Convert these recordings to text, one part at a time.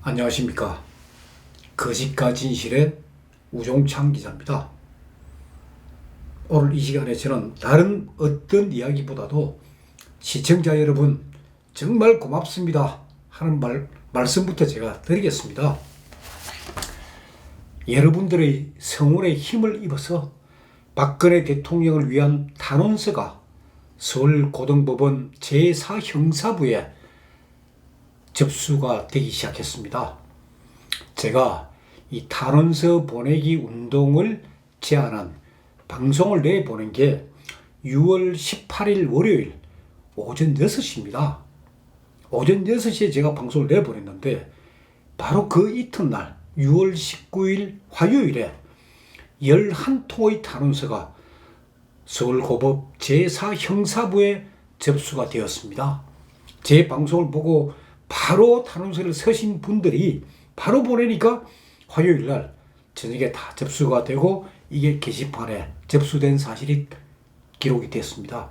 안녕하십니까. 거짓과 진실의 우종창 기자입니다. 오늘 이 시간에 저는 다른 어떤 이야기보다도 시청자 여러분 정말 고맙습니다 하는 말씀부터 제가 드리겠습니다. 여러분들의 성원에 힘을 입어서 박근혜 대통령을 위한 탄원서가 서울고등법원 제4형사부에 접수가 되기 시작했습니다. 제가 이 탄원서 보내기 운동을 제안한 방송을 내보낸 게 6월 18일 월요일 오전 6시입니다. 오전 6시에 제가 방송을 내보냈는데 바로 그 이튿날 6월 19일 화요일에 11통의 탄원서가 서울고법 제4형사부에 접수가 되었습니다. 제 방송을 보고 바로 탄원서를 쓰신 분들이 바로 보내니까 화요일날 저녁에 다 접수가 되고 이게 게시판에 접수된 사실이 기록이 됐습니다.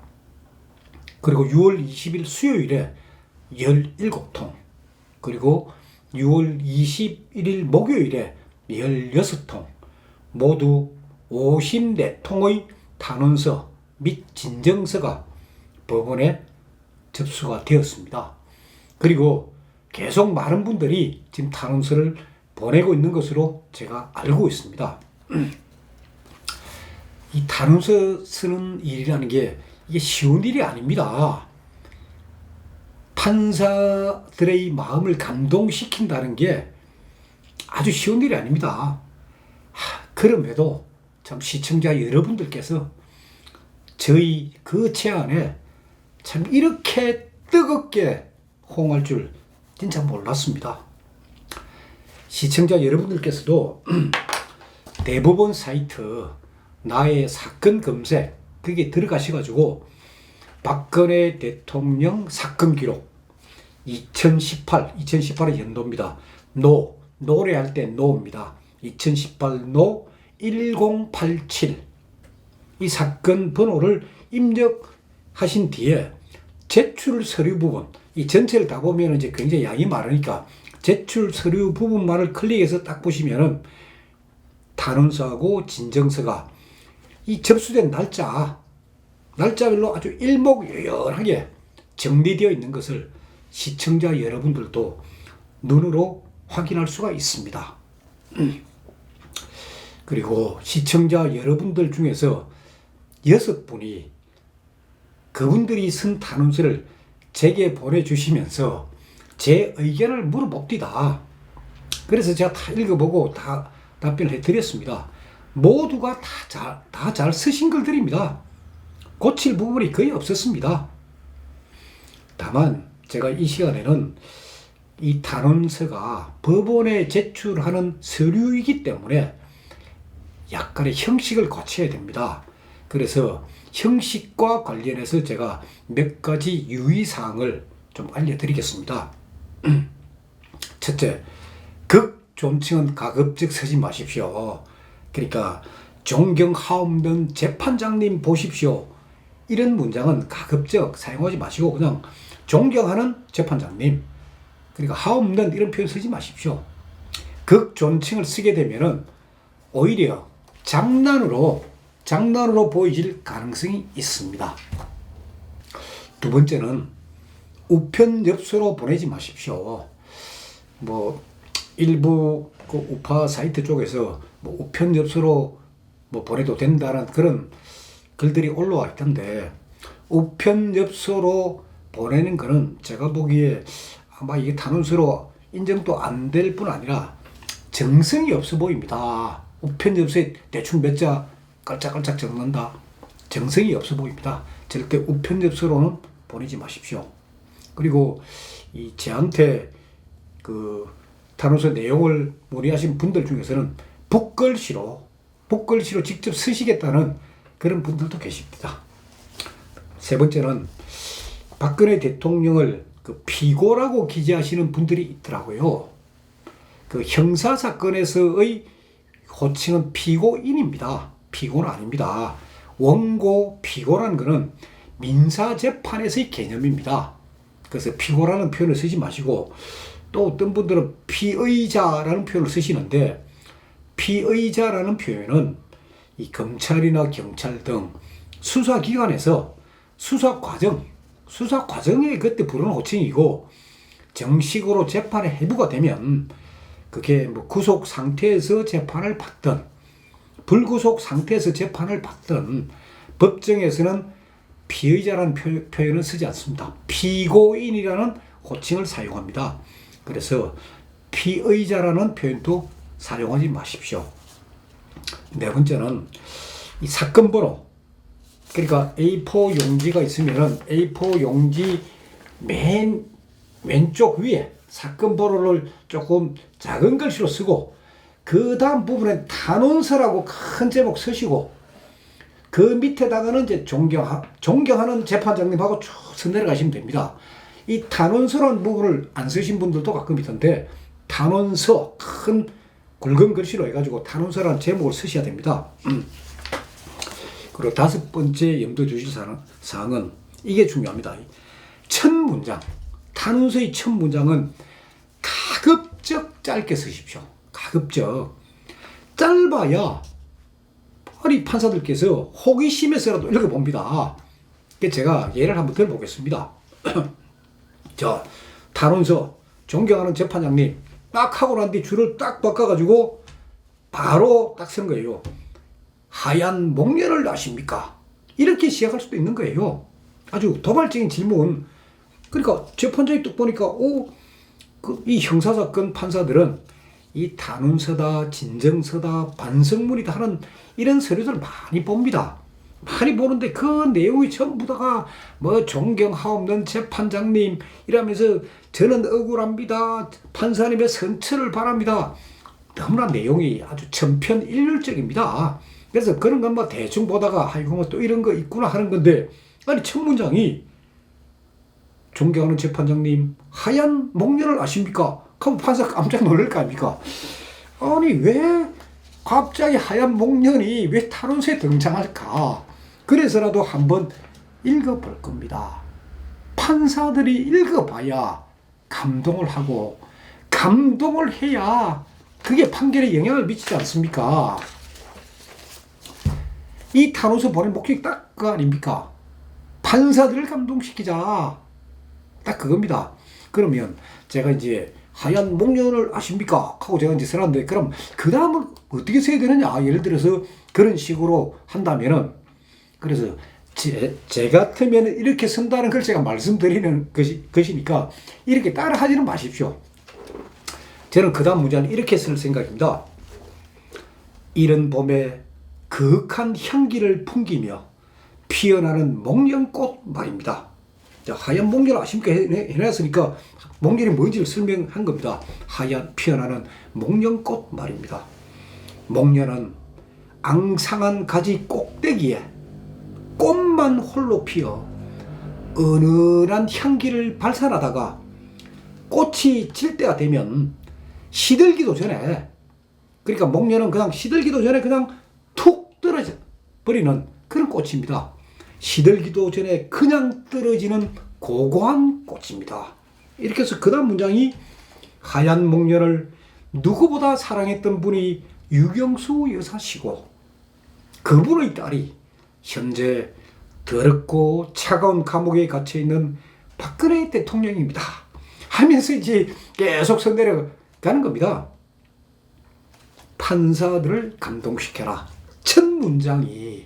그리고 6월 20일 수요일에 17통, 그리고 6월 21일 목요일에 16통, 모두 54통의 탄원서 및 진정서가 법원에 접수가 되었습니다. 그리고 계속 많은 분들이 지금 탄원서를 보내고 있는 것으로 제가 알고 있습니다. 이 탄원서 쓰는 일이라는 게 이게 쉬운 일이 아닙니다. 판사들의 마음을 감동시킨다는 게 아주 쉬운 일이 아닙니다. 그럼에도 참 시청자 여러분들께서 저희 그 제안에 참 이렇게 뜨겁게 호응할 줄 진짜 몰랐습니다. 시청자 여러분들께서도 대법원 사이트 나의 사건 검색 그게 들어가셔가지고 박근혜 대통령 사건 기록 2018의 연도입니다. 노래할 때 노입니다. 2018 노 1087 이 사건 번호를 입력하신 뒤에 제출 서류 부분, 이 전체를 다 보면 이제 굉장히 양이 많으니까 제출 서류 부분만을 클릭해서 딱 보시면은 탄원서하고 진정서가 이 접수된 날짜별로 아주 일목요연하게 정리되어 있는 것을 시청자 여러분들도 눈으로 확인할 수가 있습니다. 그리고 시청자 여러분들 중에서 6분이 그분들이 쓴 탄원서를 제게 보내주시면서 제 의견을 물어봅니다. 그래서 제가 다 읽어보고 다 답변을 해드렸습니다. 모두가 다 잘 쓰신 글들입니다. 고칠 부분이 거의 없었습니다. 다만 제가 이 시간에는 이 탄원서가 법원에 제출하는 서류이기 때문에 약간의 형식을 고쳐야 됩니다. 그래서 형식과 관련해서 제가 몇 가지 유의사항을 좀 알려드리겠습니다. 첫째, 극존칭은 가급적 쓰지 마십시오. 그러니까 존경하옵는 재판장님 보십시오. 이런 문장은 가급적 사용하지 마시고 그냥 존경하는 재판장님, 그러니까 하옵는 이런 표현 쓰지 마십시오. 극존칭을 쓰게 되면은 오히려 장난으로 보여질 가능성이 있습니다. 두 번째는 우편엽서로 보내지 마십시오. 일부 그 우파 사이트 쪽에서 우편엽서로 보내도 된다는 그런 글들이 올라와 있던데, 우편엽서로 보내는 거는 제가 보기에 아마 이게 탄원서로 인정도 안 될 뿐 아니라 정성이 없어 보입니다. 우편엽서에 대충 몇 자 깔짝깔짝 적는다. 정성이 없어 보입니다. 절대 우편엽서로는 보내지 마십시오. 그리고 제한테 그 탄원서 내용을 문의하신 분들 중에서는 붓글씨로 직접 쓰시겠다는 그런 분들도 계십니다. 세 번째는 박근혜 대통령을 그 피고라고 기재하시는 분들이 있더라고요. 그 형사사건에서의 호칭은 피고인입니다. 피고는 아닙니다. 원고 피고라는 것은 민사재판에서의 개념입니다. 그래서 피고라는 표현을 쓰지 마시고 또 어떤 분들은 피의자라는 표현을 쓰시는데, 피의자라는 표현은 이 검찰이나 경찰 등 수사기관에서 수사 과정에 그때 부르는 호칭이고, 정식으로 재판에 회부가 되면 그게 뭐 구속 상태에서 재판을 받든 불구속 상태에서 재판을 받든 법정에서는 피의자라는 표현을 쓰지 않습니다. 피고인이라는 호칭을 사용합니다. 그래서 피의자라는 표현도 사용하지 마십시오. 네 번째는 이 사건 번호, 그러니까 A4 용지가 있으면은 A4 용지 맨 왼쪽 위에 사건 번호를 조금 작은 글씨로 쓰고, 그 다음 부분에 탄원서라고 큰 제목 쓰시고, 그 밑에다가는 이제 존경하는 재판장님하고 쭉 내려가시면 됩니다. 이 탄원서라는 부분을 안 쓰신 분들도 가끔 있던데, 탄원서 큰 굵은 글씨로 해가지고 탄원서라는 제목을 쓰셔야 됩니다. 그리고 다섯 번째 염두에 두실 사항은 이게 중요합니다. 첫 문장, 탄원서의 첫 문장은 가급적 짧게 쓰십시오. 가급적. 짧아야 우리 판사들께서 호기심에서라도 읽어봅니다. 제가 예를 한번 들어보겠습니다. 자, 탄원서, 존경하는 재판장님, 딱 하고 난 뒤 줄을 딱 바꿔가지고 바로 딱 쓰는 거예요. 하얀 목련을 아십니까? 이렇게 시작할 수도 있는 거예요. 아주 도발적인 질문. 그러니까 재판장이 딱 보니까 이 형사사건 판사들은 이 탄원서다, 진정서다, 반성문이다 하는 이런 서류들을 많이 봅니다. 많이 보는데 그 내용이 전부 다가 뭐 존경하옵는 재판장님 이러면서 저는 억울합니다. 판사님의 선처를 바랍니다. 너무나 내용이 아주 천편일률적입니다. 그래서 그런 건 뭐 대충 보다가 아이고 뭐 또 이런 거 있구나 하는 건데, 아니 첫 문장이 존경하는 재판장님 하얀 목련을 아십니까? 그럼 판사 깜짝 놀랄 거 아닙니까? 아니 왜 갑자기 하얀 목련이 왜 탄원서에 등장할까? 그래서라도 한번 읽어볼 겁니다. 판사들이 읽어봐야 감동을 하고, 감동을 해야 그게 판결에 영향을 미치지 않습니까? 이 탄원서 보낸 목적이 딱 그거 아닙니까? 판사들을 감동시키자. 딱 그겁니다. 그러면 제가 이제 하얀 목련을 아십니까? 하고 제가 이제 써놨는데, 그럼 그 다음은 어떻게 써야 되느냐? 예를 들어서 그런 식으로 한다면은, 그래서 제 같으면 이렇게 쓴다는 걸 제가 말씀드리는 것이니까 이렇게 따라 하지는 마십시오. 저는 그 다음 문장은 이렇게 쓸 생각입니다. 이른 봄에 그윽한 향기를 풍기며 피어나는 목련꽃 말입니다. 자, 하얀 목련 아십니까? 해놨으니까 목련이 뭔지를 설명한 겁니다. 하얀 피어나는 목련꽃 말입니다. 목련은 앙상한 가지 꼭대기에 꽃만 홀로 피어 은은한 향기를 발산하다가 꽃이 질 때가 되면 시들기도 전에, 그러니까 목련은 그냥 시들기도 전에 그냥 툭 떨어져 버리는 그런 꽃입니다. 시들기도 전에 그냥 떨어지는 고고한 꽃입니다. 이렇게 해서 그 다음 문장이 하얀 목련을 누구보다 사랑했던 분이 유경수 여사시고, 그분의 딸이 현재 더럽고 차가운 감옥에 갇혀있는 박근혜 대통령입니다. 하면서 이제 계속 써내려가는 겁니다. 판사들을 감동시켜라. 첫 문장이.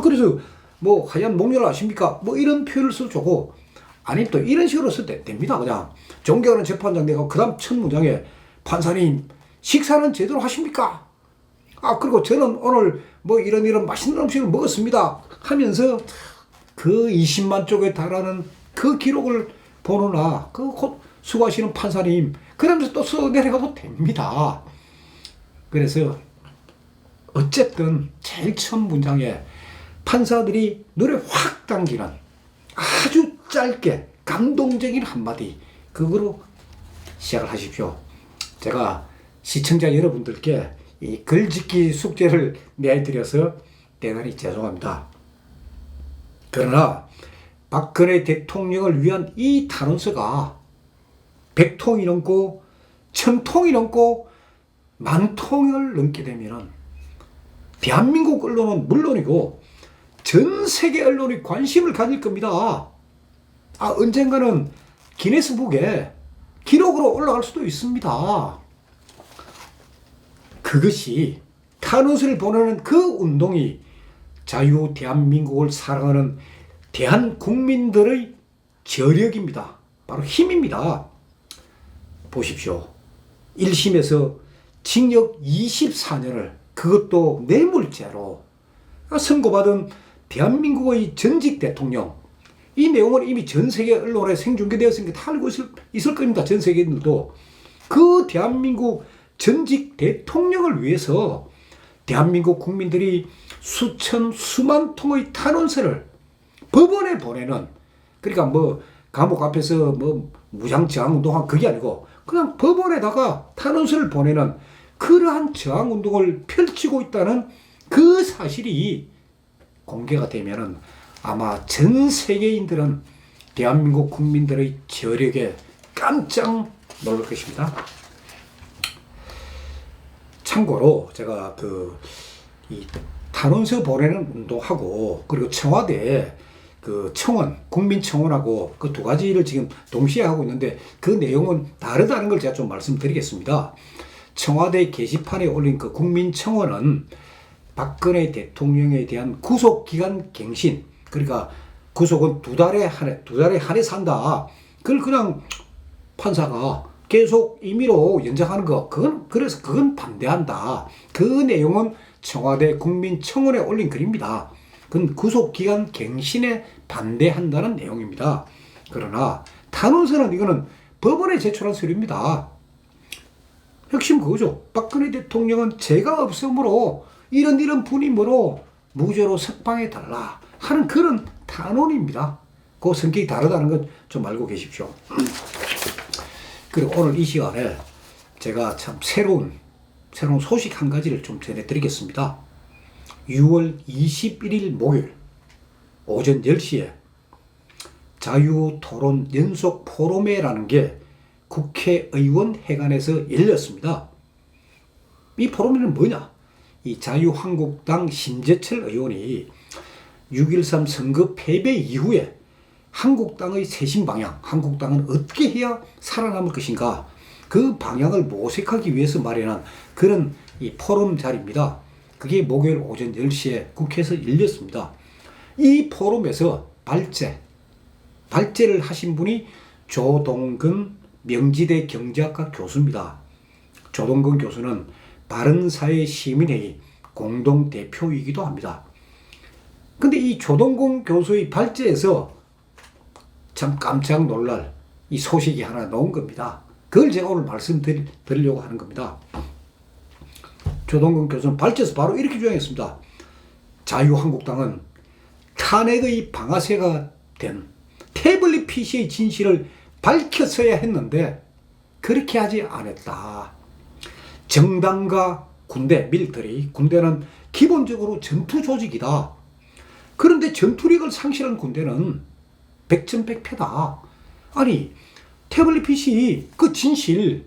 그래서 뭐 하얀 목련을 아십니까? 뭐 이런 표현을 써주고, 아니면 또 이런 식으로 써도 됩니다. 그냥 존경하는 재판장 내가 그 다음 첫 문장에 판사님 식사는 제대로 하십니까? 그리고 저는 오늘 뭐 이런 맛있는 음식을 먹었습니다 하면서 그 20만 쪽에 달하는 그 기록을 보느라 그 곧 수고하시는 판사님 그러면서 또 써 내려가도 됩니다. 그래서 어쨌든 제일 첫 문장에 판사들이 눈에 확 당기는 아주 짧게 감동적인 한마디, 그거로 시작을 하십시오. 제가 시청자 여러분들께 이 글짓기 숙제를 내드려서 대단히 죄송합니다. 그러나 박근혜 대통령을 위한 이 탄원서가 100통이 넘고 1000통이 넘고 10,000통을 넘게 되면은 대한민국 언론은 물론이고 전 세계 언론이 관심을 가질 겁니다. 언젠가는 기네스북에 기록으로 올라갈 수도 있습니다. 그것이 탄원서를 보내는 그 운동이 자유 대한민국을 사랑하는 대한국민들의 저력입니다. 바로 힘입니다. 보십시오. 1심에서 징역 24년을 그것도 뇌물죄로 선고받은 대한민국의 전직 대통령, 이 내용은 이미 전 세계 언론에 생중계되었으니까 다 알고 있을 겁니다. 전 세계인들도. 그 대한민국 전직 대통령을 위해서 대한민국 국민들이 수만 통의 탄원서를 법원에 보내는, 그러니까 뭐 감옥 앞에서 뭐 무장 저항 운동한 그게 아니고 그냥 법원에다가 탄원서를 보내는 그러한 저항 운동을 펼치고 있다는 그 사실이 공개가 되면은 아마 전 세계인들은 대한민국 국민들의 저력에 깜짝 놀랄 것입니다. 참고로 제가 이 탄원서 보내는 운동하고 그리고 청와대 청원, 국민청원하고 그 두 가지를 지금 동시에 하고 있는데 그 내용은 다르다는 걸 제가 좀 말씀드리겠습니다. 청와대 게시판에 올린 그 국민청원은 박근혜 대통령에 대한 구속기간 갱신, 그러니까 구속은 두 달에 한 해 산다. 그걸 그냥 판사가 계속 임의로 연장하는 거, 그래서 그건 반대한다. 그 내용은 청와대 국민청원에 올린 글입니다. 그건 구속기간 갱신에 반대한다는 내용입니다. 그러나 탄원서는 이거는 법원에 제출한 서류입니다. 핵심 그거죠. 박근혜 대통령은 죄가 없으므로 이런 분임으로 무죄로 석방해달라 하는 그런 탄원입니다. 그 성격이 다르다는 건 좀 알고 계십시오. 그리고 오늘 이 시간에 제가 참 새로운 소식 한 가지를 좀 전해드리겠습니다. 6월 21일 목요일 오전 10시에 자유토론 연속 포럼회라는 게 국회의원 회관에서 열렸습니다. 이 포럼회는 뭐냐? 이 자유한국당 심재철 의원이 6.13 선거 패배 이후에 한국당의 쇄신 방향, 한국당은 어떻게 해야 살아남을 것인가, 그 방향을 모색하기 위해서 마련한 그런 이 포럼 자리입니다. 그게 목요일 오전 10시에 국회에서 열렸습니다. 이 포럼에서 발제를 하신 분이 조동근 명지대 경제학과 교수입니다. 조동근 교수는 바른사회 시민회의 공동대표이기도 합니다. 근데 이 조동근 교수의 발제에서 참 깜짝 놀랄 이 소식이 하나 나온 겁니다. 그걸 제가 오늘 말씀드리려고 하는 겁니다. 조동근 교수는 발제에서 바로 이렇게 주장했습니다. 자유한국당은 탄핵의 방아쇠가 된 태블릿 PC의 진실을 밝혔어야 했는데 그렇게 하지 않았다. 정당과 군대, 군대는 기본적으로 전투 조직이다. 그런데 전투력을 상실한 군대는 백전백패다. 아니, 태블릿 PC 그 진실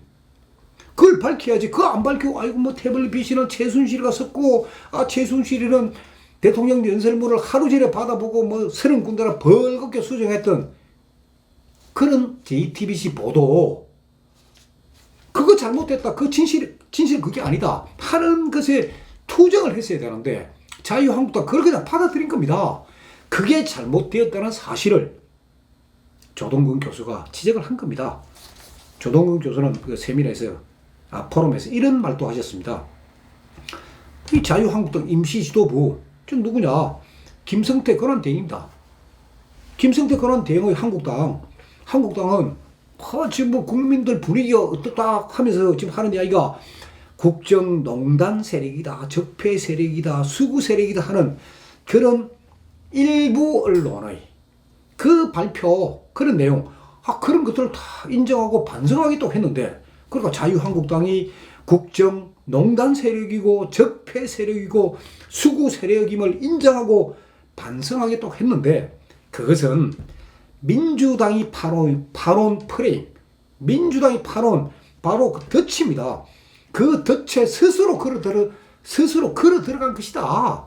그걸 밝혀야지. 그거 안 밝히고 아이고 뭐 태블릿 PC는 최순실이가 썼고 최순실이는 대통령 연설문을 하루 전에 받아보고 뭐 30군데나 벌겋게 수정했던 그런 JTBC 보도, 그거 잘못됐다, 그 진실 그게 아니다 하는 것에 투정을 했어야 되는데 자유한국당 그걸 그냥 받아들인 겁니다. 그게 잘못되었다는 사실을 조동근 교수가 지적을 한 겁니다. 조동근 교수는 그 세미나에서 포럼에서 이런 말도 하셨습니다. 이 자유한국당 임시지도부 좀 누구냐? 김성태 권한대행입니다. 김성태 권한대행의 한국당은 지금 뭐 국민들 분위기가 어떻다 하면서 지금 하는 이야기가 국정농단 세력이다, 적폐 세력이다, 수구 세력이다 하는 그런 일부 언론의 그 발표, 그런 내용, 그런 것들을 다 인정하고 반성하겠다고 했는데, 그러니까 자유한국당이 국정농단 세력이고 적폐 세력이고 수구 세력임을 인정하고 반성하겠다고 했는데, 그것은 민주당이 파놓은 프레임, 민주당이 파놓은 바로 그 덫입니다. 그 덫에 스스로 걸어 들어간 것이다.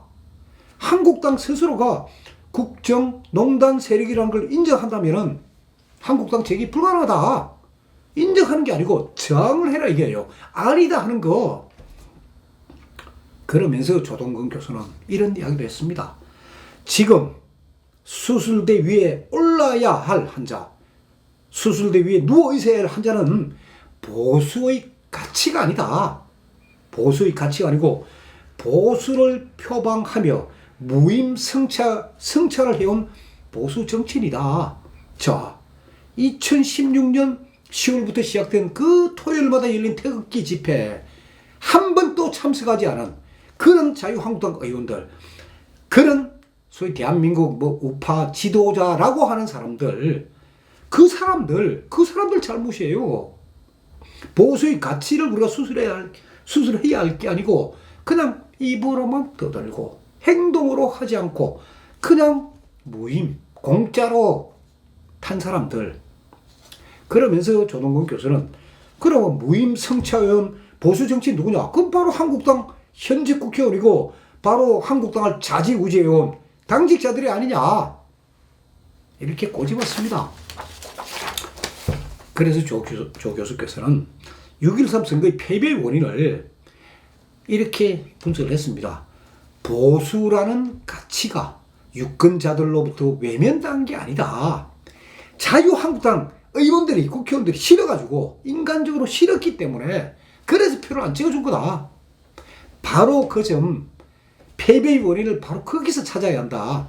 한국당 스스로가 국정농단 세력이라는 걸 인정한다면은 한국당 재기 불가능하다. 인정하는 게 아니고 저항을 해라 이게요. 아니다 하는 거. 그러면서 조동근 교수는 이런 이야기도 했습니다. 지금 수술대 위에 올라야 할 환자, 수술대 위에 누워 있어야 할 환자는 보수의 가치가 아니다. 보수의 가치가 아니고 보수를 표방하며 무임승차를 해온 보수 정치인이다. 자, 2016년 10월부터 시작된 그 토요일마다 열린 태극기 집회에 한 번도 참석하지 않은 그런 자유한국당 의원들, 그런 소위 대한민국 우파 지도자라고 하는 사람들, 그 사람들 잘못이에요. 보수의 가치를 우리가 수술해야 할 게 아니고 그냥 입으로만 떠들고 행동으로 하지 않고 그냥 무임, 공짜로 탄 사람들. 그러면서 조동근 교수는 그러면 무임 성차원 보수 정치인 누구냐? 그럼 바로 한국당 현직 국회의원이고 바로 한국당을 좌지우지해온 당직자들이 아니냐? 이렇게 꼬집었습니다. 그래서 조 교수께서는 6.13 선거의 패배의 원인을 이렇게 분석을 했습니다. 보수라는 가치가 유권자들로부터 외면당한 게 아니다. 자유한국당 의원들이, 국회의원들이 싫어가지고, 인간적으로 싫었기 때문에 그래서 표를 안 찍어준 거다. 바로 그 점, 패배의 원인을 바로 거기서 찾아야 한다.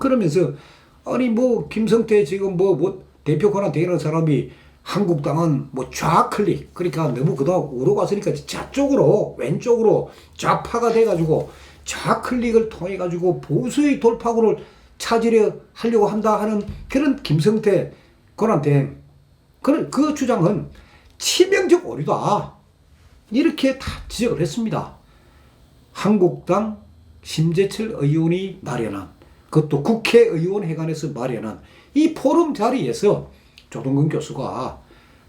그러면서 아니 김성태 지금 대표 권한 되는 사람이 한국당은 좌클릭, 그러니까 너무 그동안 우로 갔으니까 좌쪽으로 왼쪽으로 좌파가 돼가지고 좌클릭을 통해 가지고 보수의 돌파구를 하려고 한다 하는 그런 김성태 권한대행, 그 주장은 치명적 오류다. 이렇게 다 지적을 했습니다. 한국당 심재철 의원이 마련한, 그것도 국회의원회관에서 마련한 이 포럼 자리에서 조동근 교수가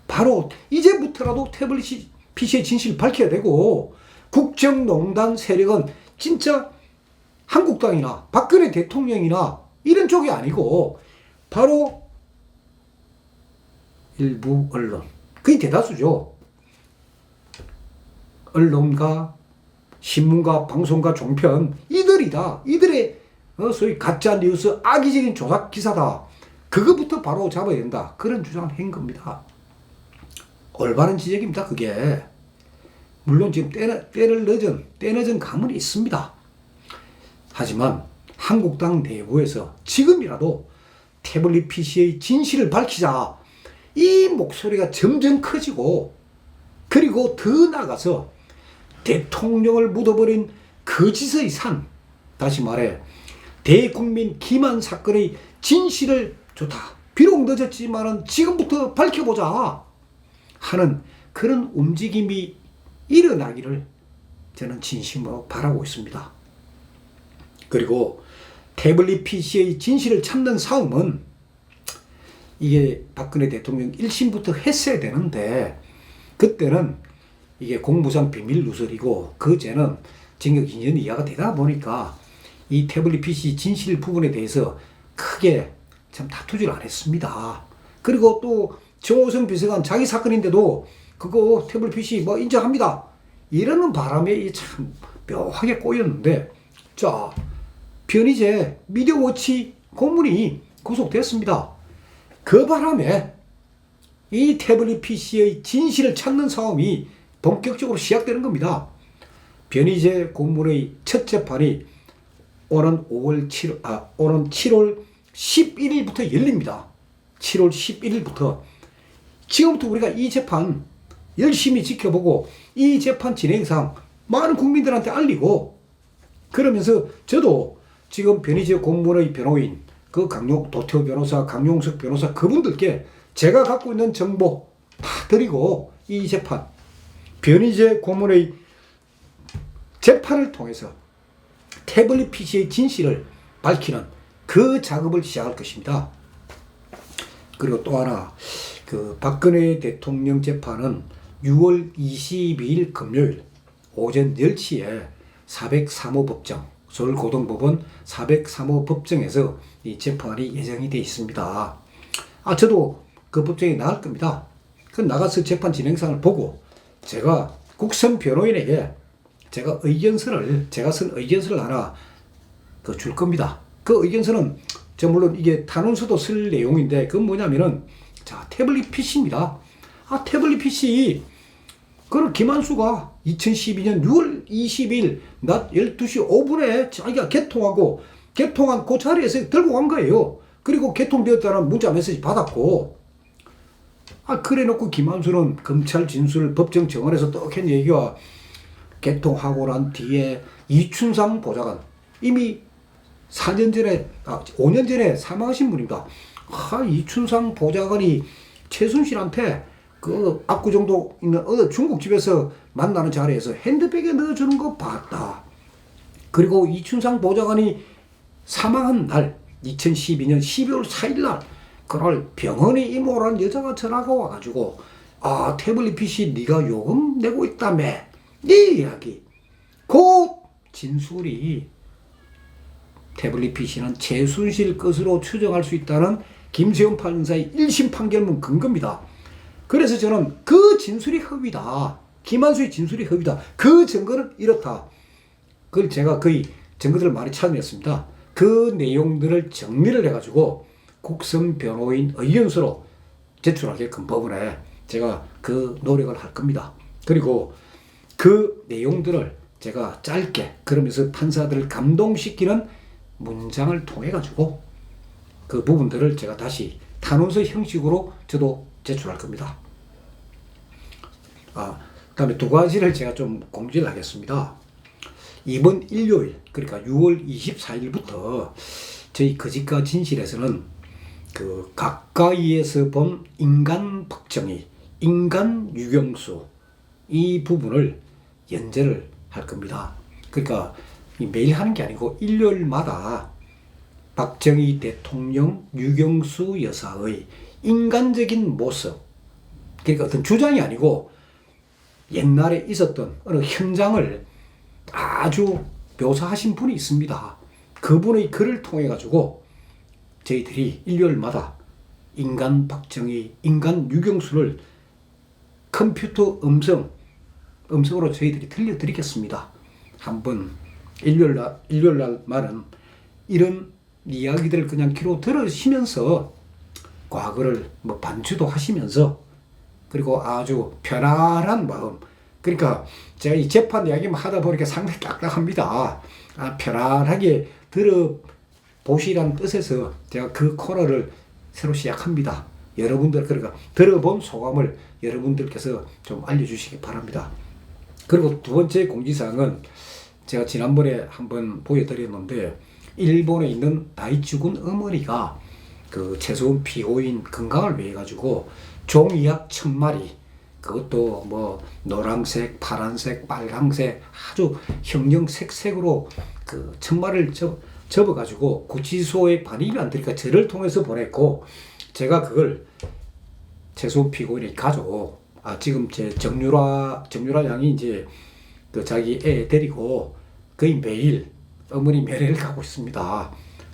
바로 이제부터라도 태블릿 PC의 진실을 밝혀야 되고, 국정농단 세력은 진짜 한국당이나 박근혜 대통령이나 이런 쪽이 아니고 바로 일부 언론, 그게 대다수죠. 언론가, 신문가, 방송가, 종편, 이들이다. 이들의 소위 가짜 뉴스, 악의적인 조작 기사다. 그거부터 바로 잡아야 된다. 그런 주장을 한 겁니다. 올바른 지적입니다. 그게. 물론 지금 때늦은 감은 있습니다. 하지만 한국당 내부에서 지금이라도 태블릿 PC의 진실을 밝히자. 이 목소리가 점점 커지고, 그리고 더 나아가서 대통령을 묻어버린 거짓의 산, 다시 말해 대국민 기만 사건의 진실을 좋다. 비록 늦었지만은 지금부터 밝혀보자 하는 그런 움직임이 일어나기를 저는 진심으로 바라고 있습니다. 그리고 태블릿 PC의 진실을 찾는 싸움은 이게 박근혜 대통령 1심부터 했어야 되는데, 그때는 이게 공무상 비밀 누설이고 그제는 징역 2년 이하가 되다 보니까 이 태블릿 PC 진실 부분에 대해서 크게 참 다투지를 안 했습니다. 그리고 또 정호성 비서관 자기 사건인데도 그거 태블릿 PC 인정합니다. 이러는 바람에 참 묘하게 꼬였는데, 자, 변희재 미디어워치 고문이 구속됐습니다. 그 바람에 이 태블릿 PC의 진실을 찾는 싸움이 본격적으로 시작되는 겁니다. 변희재 고문의 첫 재판이 오는 7월 11일부터 열립니다. 7월 11일부터. 지금부터 우리가 이 재판 열심히 지켜보고 이 재판 진행상 많은 국민들한테 알리고, 그러면서 저도 지금 변희재 고문의 변호인, 그 도태우 변호사, 강용석 변호사, 그분들께 제가 갖고 있는 정보 다 드리고 이 재판, 변희재 고문의 재판을 통해서 태블릿 PC의 진실을 밝히는 그 작업을 시작할 것입니다. 그리고 또 하나, 그 박근혜 대통령 재판은 6월 22일 금요일 오전 10시에 403호 법정, 서울고등법원 403호 법정에서 이 재판이 예정이 되어 있습니다. 저도 그 법정에 나갈 겁니다. 그 나가서 재판 진행상을 보고 제가 국선 변호인에게 제가 쓴 의견서를 하나 줄 겁니다. 그 의견서는 물론 이게 탄원서도 쓸 내용인데 그건 뭐냐면은 태블릿 PC입니다. 태블릿 PC 그걸 김한수가 2012년 6월 20일 낮 12시 5분에 자기가 개통한 그 자리에서 들고 간 거예요. 그리고 개통되었다는 문자 메시지 받았고, 그래 놓고 김한수는 검찰 진술 법정 정원에서 떡 한 얘기와 개통하고 난 뒤에 이춘상 보좌관, 이미 5년 전에 사망하신 분입니다. 이춘상 보좌관이 최순실한테 그 압구정도 있는 중국집에서 만나는 자리에서 핸드백에 넣어주는 거 봤다. 그리고 이춘상 보좌관이 사망한 날 2012년 12월 4일 날 그날 병원에 이모라는 여자가 전화가 와가지고 태블릿 PC 네가 요금 내고 있다며 네 이야기. 그 진술이 태블릿 PC는 최순실 것으로 추정할 수 있다는 김세훈 판사의 1심 판결문 근거입니다. 그래서 저는 그 진술이 허위다. 김한수의 진술이 허위다. 그 증거는 이렇다. 그걸 제가 거의 증거들을 많이 찾아냈습니다. 그 내용들을 정리를 해가지고 국선 변호인 의견서로 제출하게끔 법원에 제가 그 노력을 할 겁니다. 그리고 그 내용들을 제가 짧게 그러면서 판사들을 감동시키는 문장을 통해 가지고 그 부분들을 제가 다시 탄원서 형식으로 저도 제출할 겁니다. 그다음에 두 가지를 제가 좀 공지를 하겠습니다. 이번 일요일, 그러니까 6월 24일부터 저희 거짓과 진실에서는 그 가까이에서 본 인간 박정희, 인간 유경수 이 부분을 연재를 할 겁니다. 그러니까 매일 하는 게 아니고 일요일마다 박정희 대통령, 유경수 여사의 인간적인 모습, 그러니까 어떤 주장이 아니고 옛날에 있었던 어느 현장을 아주 묘사하신 분이 있습니다. 그분의 글을 통해 가지고 저희들이 일요일마다 인간 박정희, 인간 유경수를 컴퓨터 음성으로 저희들이 들려드리겠습니다. 한번 일요일날만은 이런 이야기들을 그냥 귀로 들으시면서 과거를 반추도 하시면서 그리고 아주 편안한 마음, 그러니까 제가 이 재판 이야기만 하다 보니까 상당히 딱딱합니다. 편안하게 들어보시라는 뜻에서 제가 그 코너를 새로 시작합니다. 여러분들 그러니까 들어본 소감을 여러분들께서 좀 알려주시기 바랍니다. 그리고 두 번째 공지사항은 제가 지난번에 한번 보여드렸는데 일본에 있는 다이치군 어머니가 그 최소한 피고인 건강을 위해 가지고 종이약 1000마리, 그것도 노란색, 파란색, 빨강색 아주 형형색색으로 그 1000마리를 접어가지고 구치소에 반입이 안 되니까 저를 통해서 보냈고, 제가 그걸 최소한 피고인의 가족, 지금 제 정유라 양이 이제 그 자기 애 데리고 거의 매일 어머니 면회를 가고 있습니다.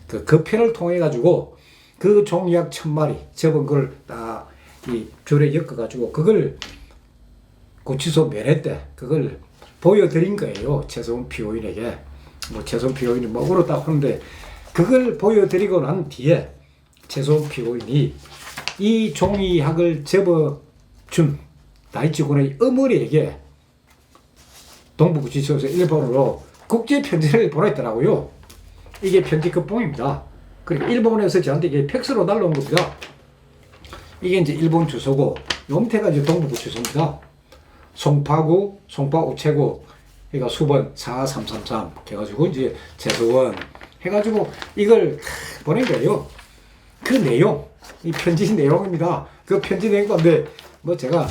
그 편을 통해 가지고 그 종이약 1000마리 접은 걸 딱 이 줄에 엮어가지고 그걸 구치소 면회 때 그걸 보여드린 거예요. 최소한 피고인에게. 최소한 피고인이 울었다고 하는데 그걸 보여드리고 난 뒤에 최소한 피고인이 이 종이약을 접어준 다이치군의 어머니에게 동부구치소에서 일본으로 국제 편지를 보냈더라고요. 이게 편지 끝봉입니다. 그러니까 일본에서 저한테 이게 팩스로 날라온 겁니다. 이게 이제 일본 주소고, 요 밑에가 이제 동부구치소입니다. 송파구, 송파 우체국, 그러니까 수번 4333 해가지고 이제 최소원 해가지고 이걸 보낸 거예요. 그 내용, 이 편지 내용입니다. 그 편지 내용 건데 제가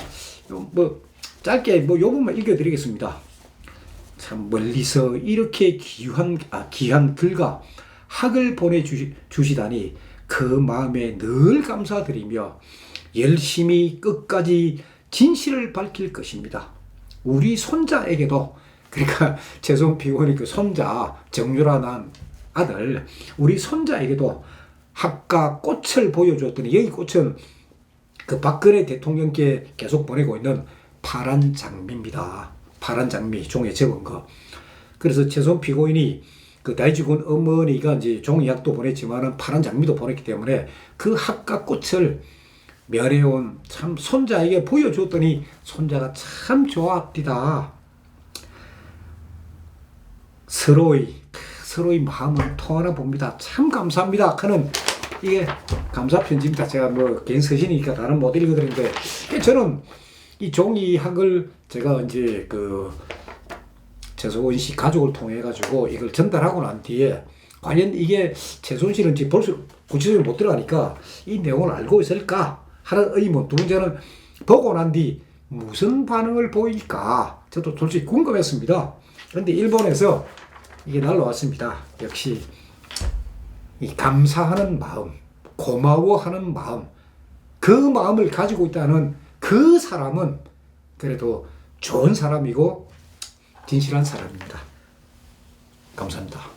짧게 요 부분만 읽어드리겠습니다. 참 멀리서 이렇게 귀한 글과 학을 보내주시다니 그 마음에 늘 감사드리며 열심히 끝까지 진실을 밝힐 것입니다. 우리 손자에게도, 그러니까 최소한 피고인의 그 손자 정유라 난 아들, 우리 손자에게도 학과 꽃을 보여줬더니, 여기 꽃은 그 박근혜 대통령께 계속 보내고 있는 파란 장미입니다. 파란 장미 종이에 적은 거. 그래서 최소한 피고인이 그 다이치군 어머니가 이제 종이약도 보냈지만은 파란 장미도 보냈기 때문에 그 학과 꽃을 멸해온 참 손자에게 보여줬더니 손자가 참 좋았디다. 서로의 마음은 통하나 봅니다. 참 감사합니다 하는, 이게 감사 편지입니다. 제가 뭐 개인 서신이니까 다른 못 읽어드리는데, 저는 이 종이학을 제가 이제 그 최소원 씨 가족을 통해 가지고 이걸 전달하고 난 뒤에 과연 이게 최소원 씨는 지금 벌써 구체적으로 못 들어가니까 이 내용을 알고 있을까 하는 의문. 두 번째는 보고 난 뒤 무슨 반응을 보일까 저도 솔직히 궁금했습니다. 그런데 일본에서 이게 날라왔습니다. 역시 이 감사하는 마음, 고마워하는 마음, 그 마음을 가지고 있다는 그 사람은 그래도 좋은 사람이고 진실한 사람입니다. 감사합니다.